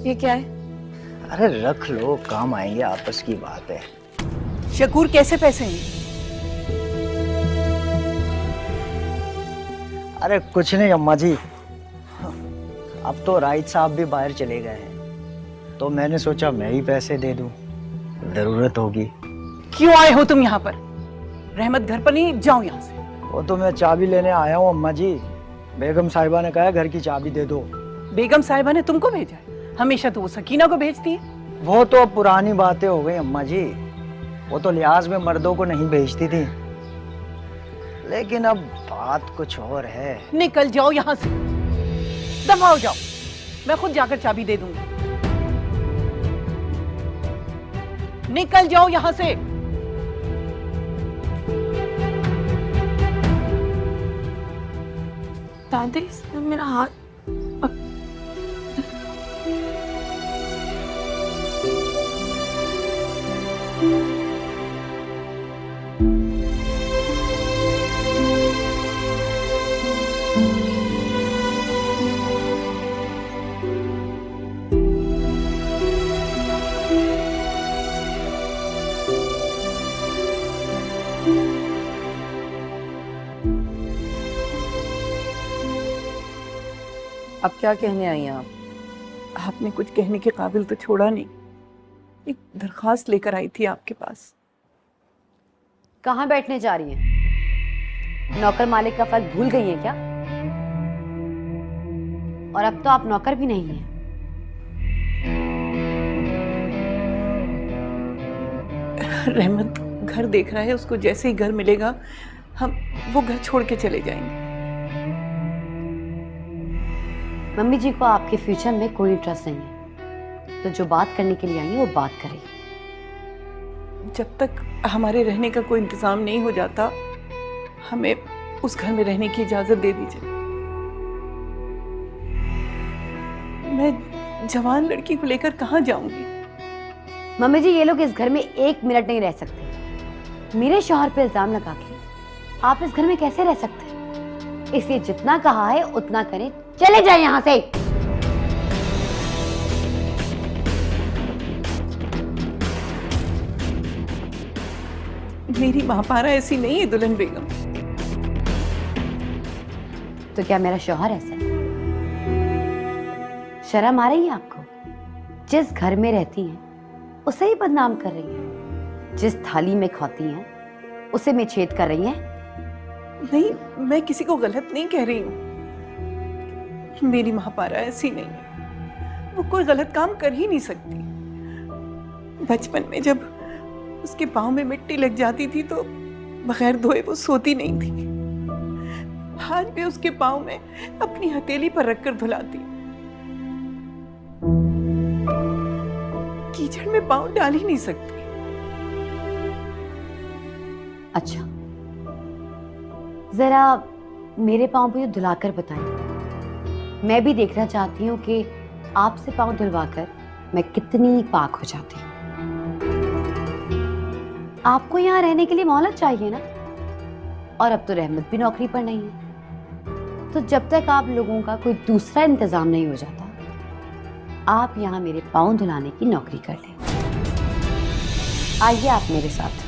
ये क्या है? अरे रख लो, काम आएंगे, आपस की बात है। शकूर कैसे पैसे हैं? अरे कुछ नहीं अम्मा जी, अब तो राइट साहब भी बाहर चले गए हैं, तो मैंने सोचा मैं ही पैसे दे दूं, जरूरत होगी। क्यों आए हो तुम यहाँ पर? रहमत घर पर नहीं, जाओ यहाँ से। वो तो मैं चाबी लेने आया हूँ अम्मा जी, बेगम साहिबा ने कहा घर की चाबी दे दो। बेगम साहिबा ने तुमको भेजा है? हमेशा तो वो सकीना को भेजती है। वो तो अब पुरानी बातें हो गई अम्मा जी, वो तो लिहाज में मर्दों को नहीं भेजती थी, लेकिन अब बात कुछ और है। निकल जाओ यहाँ से, दफा हो जाओ, मैं खुद जाकर चाबी दे दूंगी। निकल जाओ यहाँ से। दादी, इसने मेरा हाथ अब क्या कहने आई हैं आप? आपने कुछ कहने के काबिल तो छोड़ा नहीं। एक दरखास्त लेकर आई थी आपके पास। कहाँ बैठने जा रही हैं? नौकर मालिक का फर्क भूल गई हैं क्या? और अब तो आप नौकर भी नहीं हैं। रहमत घर देख रहा है, उसको जैसे ही घर मिलेगा हम वो घर छोड़ के चले जाएंगे। मम्मी जी को आपके फ्यूचर में कोई इंटरेस्ट नहीं है, तो जो बात करने के लिए आई है वो बात करें। जब तक हमारे रहने का कोई इंतजाम नहीं हो जाता, हमें उस घर में रहने की इजाजत दे दीजिए। मैं जवान लड़की को लेकर कहाँ जाऊंगी? मम्मी जी, ये लोग इस घर में एक मिनट नहीं रह सकते। मेरे शौहर पे इल्जाम लगा के आप इस घर में कैसे रह सकते हैं? इसलिए जितना कहा है उतना करें, चले जाए यहाँ से। मेरी महापारा ऐसी नहीं है दुल्हन बेगम। तो क्या मेरा शौहर ऐसा है? शर्म आ रही है आपको? जिस घर में रहती हैं उसे ही बदनाम कर रही हैं। जिस थाली में खाती हैं उसे में छेद कर रही हैं। नहीं, मैं किसी को गलत नहीं कह रही हूँ। मेरी महापारा ऐसी नहीं है, वो कोई गलत काम कर ही नहीं सकती। बचपन में जब उसके पाँव में मिट्टी लग जाती थी तो बगैर धोए वो सोती नहीं थी। आज भी उसके पाँव में अपनी हथेली पर रखकर धुलाती। कीचड़ में पाँव डाल ही नहीं सकती। अच्छा, जरा मेरे पाँव भी धुलाकर बताएं। मैं भी देखना चाहती हूँ कि आपसे पाँव धुलवाकर मैं कितनी पाक हो जाती हूँ। आपको यहाँ रहने के लिए मोहलत चाहिए ना? और अब तो रहमत भी नौकरी पर नहीं है, तो जब तक आप लोगों का कोई दूसरा इंतजाम नहीं हो जाता, आप यहाँ मेरे पाँव धुलाने की नौकरी कर लें। आइए आप मेरे साथ।